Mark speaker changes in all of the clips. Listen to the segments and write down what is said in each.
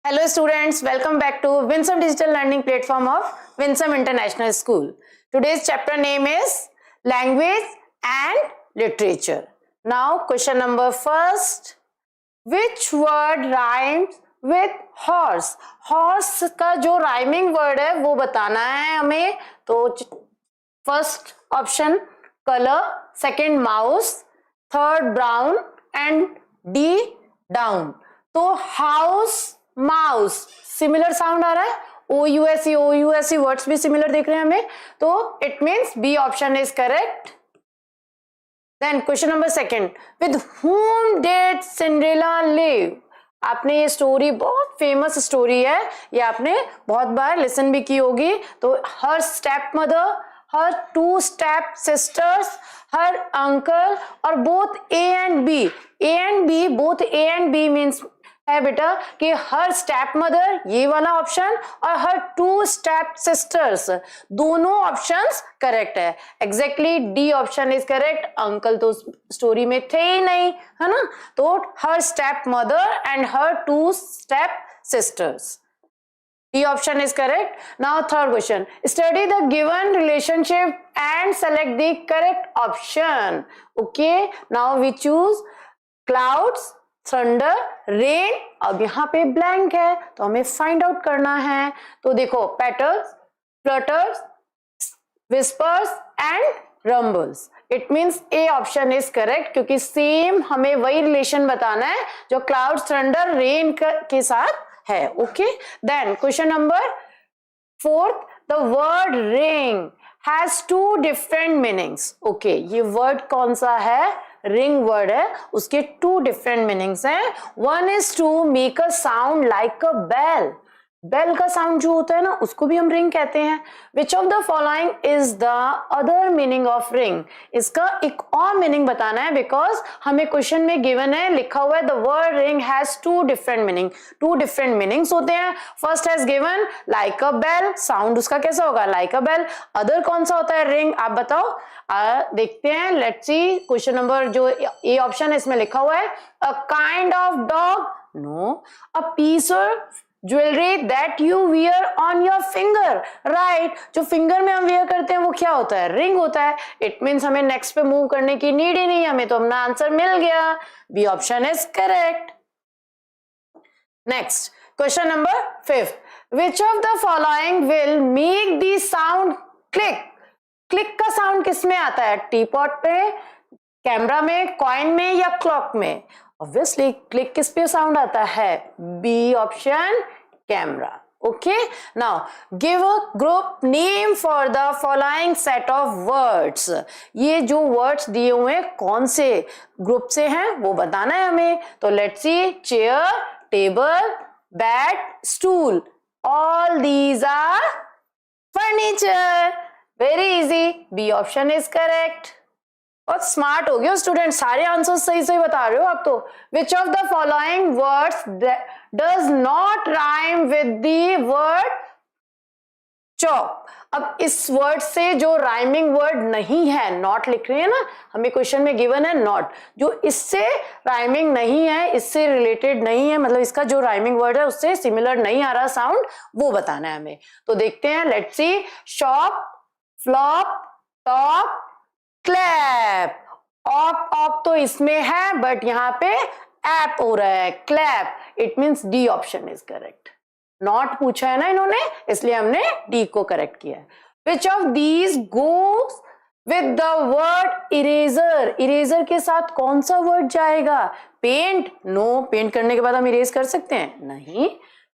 Speaker 1: Hello students, welcome back to Winsome Digital Learning Platform of Winsome International School. Today's chapter name is Language and Literature. Now question number first. Which word rhymes with horse? Horse का जो rhyming word है वो बताना है हमें. तो first option color, second mouse, third brown and D down. तो house mouse similar sound आ रहा है. OUSE वर्ड्स भी सिमिलर दिख रहे हैं हमें, तो it means B option is correct. Then question number second. With whom did Cinderella live? आपने ये स्टोरी बहुत फेमस स्टोरी है, ये आपने बहुत बार लिसन भी की होगी. तो हर स्टेप मदर, हर टू स्टेप सिस्टर्स, हर अंकल और both A and B. A and B, both A and B means है बेटा कि हर स्टेप मदर ये वाला ऑप्शन और हर टू स्टेप सिस्टर्स दोनों ऑप्शंस करेक्ट है. Exactly D option is correct. Uncle तो स्टोरी में थे ही नहीं, है ना. तो हर स्टेप मदर एंड हर two step sisters, D option is correct. Now third question. Study the given relationship and select the correct option. Okay. Now we choose clouds, thunder, rain. अब यहाँ पे blank है तो हमें find out करना है. तो देखो petals, flutters, whispers and rumbles. It means A option is correct क्योंकि same हमें वही relation बताना है जो clouds, thunder, rain के साथ है. Okay. Then question number fourth. The word ring has two different meanings. Okay, ये वर्ड कौन सा है? रिंग वर्ड है, उसके टू डिफरेंट मीनिंग्स हैं. One is to make a sound like a bell. Bell का साउंड जो होता है ना उसको भी हम रिंग कहते हैं. विच of the following is the other meaning of ring? इसका एक और मीनिंग बताना है बिकॉज हमें क्वेश्चन में गिवन है, लिखा हुआ है the word ring has two different meaning. Two different meanings होते हैं. First has given like a bell, sound उसका कैसा होगा? Like a bell. अदर कौन सा होता है? रिंग. आप बताओ. देखते हैं. Let's see. क्वेश्चन नंबर जो ए ऑप्शन है इसमें लिखा हुआ है a kind of dog. No. A piece of jewellery that you wear on your finger. Right. जो फिंगर में हम वियर करते हैं वो क्या होता है? रिंग होता है. इट मीन्स हमें नेक्स्ट पे मूव करने की नीड ही नहीं, हमें तो अपना आंसर मिल गया. B option is correct. Next question number fifth. Which of the following will make the sound click? Click का साउंड किस में आता है? टी पॉट पे, कैमरा में, कॉइन में या क्लॉक में? ऑब्वियसली क्लिक किस पे साउंड आता है? B option, camera. Okay. Now give a group name for the following set of words. ये जो वर्ड्स दिए हुए हैं कौन से ग्रुप से हैं वो बताना है हमें. तो let's see. Chair, table, bed, stool. All these are furniture. Very easy. B option is correct. बहुत स्मार्ट हो गए स्टूडेंट, सारे आंसर सही सही बता रहे हो आप तो. विच of the following words does not rhyme with the word chop? अब इस वर्ड से जो राइमिंग वर्ड नहीं है, नॉट लिख रहे हैं ना, हमें क्वेश्चन में गिवन है नॉट, जो इससे राइमिंग नहीं है, इससे रिलेटेड नहीं है, मतलब इसका जो राइमिंग वर्ड है उससे सिमिलर नहीं आ रहा साउंड, वो बताना है हमें. तो देखते हैं. Let's see. Shop, flop, top, clap. Op तो इसमें है बट यहाँ पे ऐप हो रहा है, clap. It means D option is correct. Not पूछा है ना इन्होंने, इसलिए हमने डी को करेक्ट किया है. Which of these goes with the word eraser? Eraser के साथ कौन सा वर्ड जाएगा? पेंट? नो. पेंट करने के बाद हम इरेज कर सकते हैं? नहीं.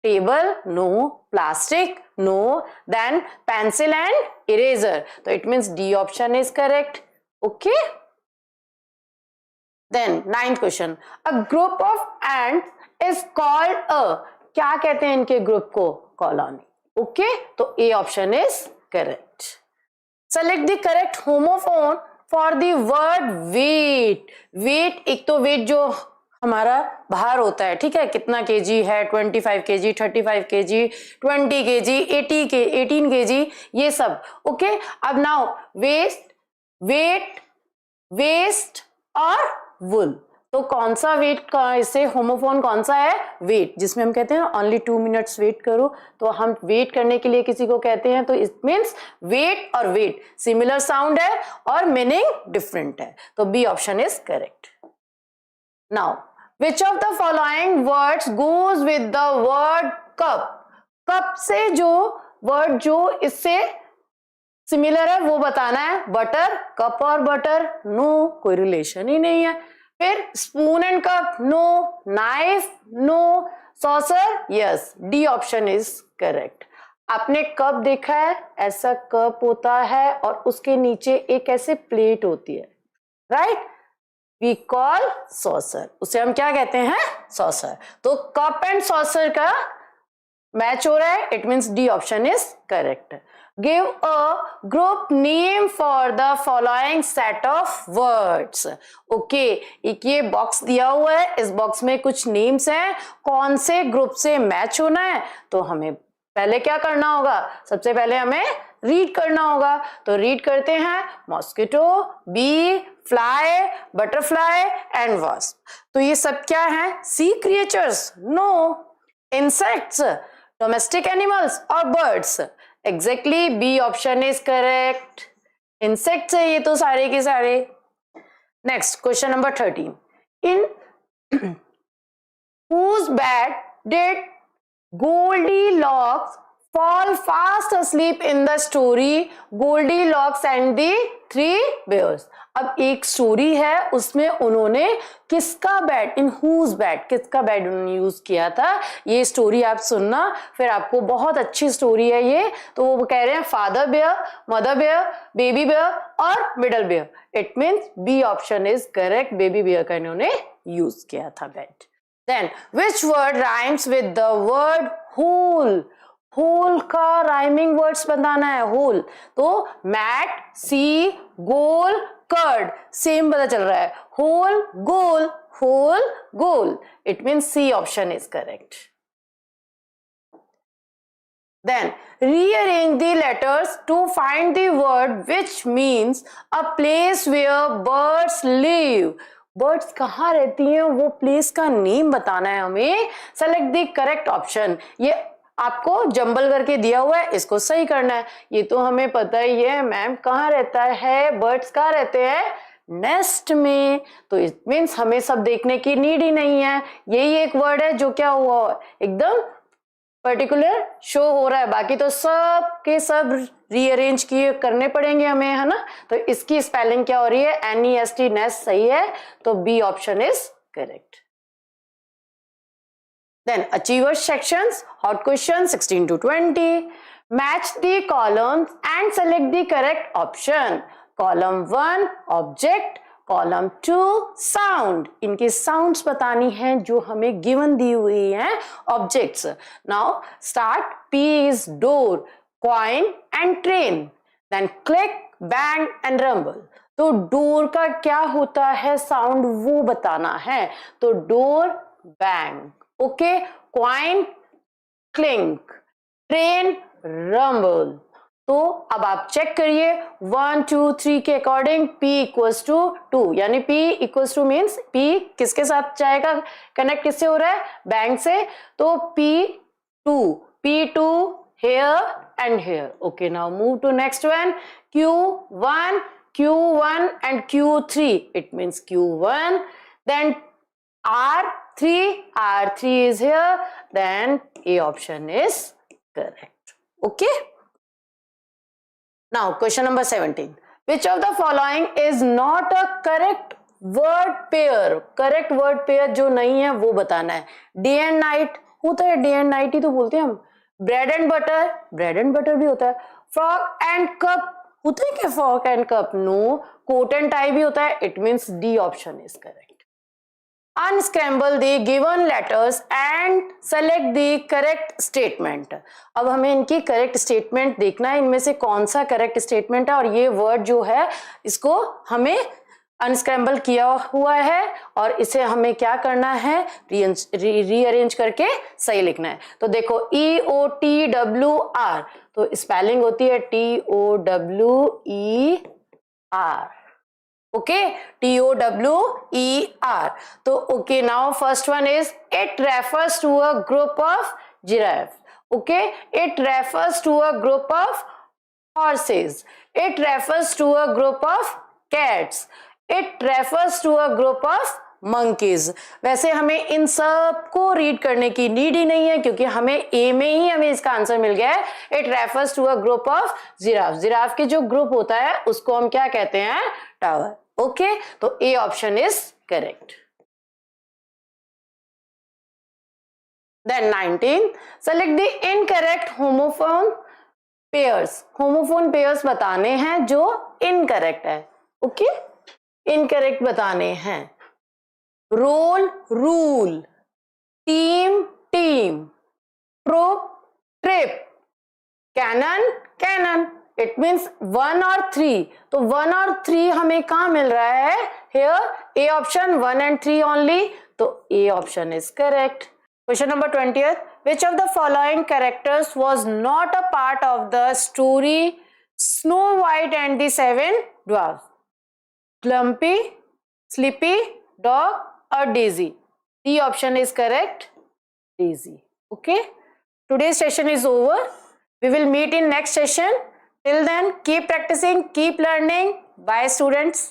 Speaker 1: Table? No. Plastic? No. Then pencil and eraser. तो it means D option is correct. Okay. Then ninth question. A group of ants is called a. क्या कहते हैं इनके ग्रुप को? कॉलोनी. ओके. तो A option is correct. Select the correct homophone for the word weight. Weight, एक तो weight जो हमारा भार होता है, ठीक है, कितना केजी है? 25 केजी, 35 केजी, 20 केजी, 18 केजी, ये सब. ओके. अब नाउ वेस्ट, वेट, वेस्ट और वुल. तो कौन सा वेट का, इससे होमोफोन कौन सा है, वेट, जिसमें हम कहते हैं ओनली 2 मिनट्स वेट करो, तो हम वेट करने के लिए किसी को कहते हैं, तो इट मीन्स वेट और वेट सिमिलर साउंड है और मीनिंग डिफरेंट है, तो B option is correct. Now which of the following words goes with the word cup, cup से जो वर्ड जो इससे सिमिलर है वो बताना है। बटर, कप और बटर, नो, कोई रिलेशन ही नहीं है। फिर spoon and cup, no. Knife, no. Saucer, yes, D option is correct. आपने कप देखा है, ऐसा कप होता है और उसके नीचे एक ऐसे प्लेट होती है, राइट, वी कॉल सॉसर, उसे हम क्या कहते हैं, सॉसर। तो कप एंड सॉसर का मैच हो रहा है, it means D option is correct. Give a group name for the following set of words. Okay, एक ये बॉक्स दिया हुआ है, इस बॉक्स में कुछ नेम्स हैं, कौन से ग्रुप से मैच होना है, तो हमें पहले क्या करना होगा, सबसे पहले हमें रीड करना होगा। तो रीड करते हैं, mosquito, bee, fly, butterfly and wasp. तो ये सब क्या है, sea creatures, no. Insects, domestic animals और birds, exactly B option is correct. Insects है ये तो सारे के सारे। Next question number 13, in whose bed did Goldilocks fall fast asleep in the story Goldilocks and the Three Bears। अब एक story है, उसमें उन्होंने किसका बेड, इन whose बेड, किसका बेड उन्होंने यूज किया था, ये स्टोरी आप सुनना, फिर आपको बहुत अच्छी स्टोरी है ये। तो वो कह रहे हैं father bear, mother bear, baby bear और middle bear, it means B option is correct, baby bear का इन्होंने यूज किया था bed. Then which word rhymes with the word whole? whole का राइमिंग वर्ड्स बताना है, whole। तो mat, see, goal, curd, same पता चल रहा है, whole, goal, whole, goal, it means C option is correct. Then rearrange the letters to find the word which means a place where birds live। Birds कहाँ रहती हैं, वो place का name बताना है हमें। सेलेक्ट द करेक्ट ऑप्शन, ये आपको जंबल करके दिया हुआ है, इसको सही करना है। ये तो हमें पता ही है मैम, कहाँ रहता है, बर्ड्स कहाँ रहते हैं, नेस्ट में। तो इट मीन्स हमें सब देखने की नीड ही नहीं है, यही एक वर्ड है जो क्या हुआ, एकदम पर्टिकुलर शो हो रहा है, बाकी तो सब के सब रीअरेंज किए करने पड़ेंगे हमें, है ना। तो इसकी स्पेलिंग क्या हो रही है, NEST, नेस्ट सही है, तो B option is correct. Then achievers sections, hot question 16 to 20, match the columns and select the correct option. Column 1 object, column 2 sound, इनके साउंड्स बतानी है जो हमें गिवन दी हुई हैं objects. Now start, P is door, coin and train, then click, bang and rumble. तो door का क्या होता है साउंड वो बताना है, तो door, bang, okay, coin, clink, train, rumble. तो अब आप चेक करिए 1 2 3 के अकॉर्डिंग P इक्वल्स टू 2, यानी P equals two means P किसके साथ जाएगा, कनेक्ट किससे हो रहा है, बैंक से, तो P2 here and here। okay, now move to next one, Q1 and Q3, it means Q1, then R3 is here, then A option is correct। okay, now question number 17, which of the following is not a correct word pair। Correct word pair जो नहीं है वो बताना है। Day and night होता है, day and night ही तो बोलते हैं हम। ब्रेड एंड बटर भी होता है। फ्रॉक एंड कप होता है क्या, frock and cup, no. Coat and tie भी होता है, it means D option is correct. Unscramble the given letters and select the correct statement। अब हमें इनकी करेक्ट स्टेटमेंट देखना है, इनमें से कौन सा करेक्ट स्टेटमेंट है, और ये वर्ड जो है इसको हमें अनस्क्रैम्बल किया हुआ है और इसे हमें क्या करना है, रीअरेंज करके सही लिखना है। तो देखो EOTWR, तो स्पेलिंग होती है TOWER, Okay, TOWER. So okay, now first one is it refers to a group of giraffe. Okay, it refers to a group of horses. It refers to a group of cats. It refers to a group of monkeys. वैसे हमें इन सब को read करने की need ही नहीं है क्योंकि हमें ए में ही हमें इसका आंसर मिल गया है. It refers to a group of giraffe. Giraffe के जो ग्रुप होता है उसको हम क्या कहते हैं? टावर. ओके, तो A option is correct. Then 19, select the incorrect homophone pairs. Homophone pairs बताने हैं जो इनकरेक्ट है. ओके, इनकरेक्ट बताने हैं. Roll rule, team teem, troop trip, cannon canon. It means 1 और 3. तो 1 और 3 हमें कहां मिल रहा है? Here A option 1 and 3 only. तो A option is correct. Question number 20th. Which of the following characters was not a part of the story Snow White and the Seven Dwarfs? Clumpy, Sleepy, Dog or Daisy? The option is correct. Daisy. Okay. Today's session is over. We will meet in next session. Till then, keep practicing, keep learning. Bye, students.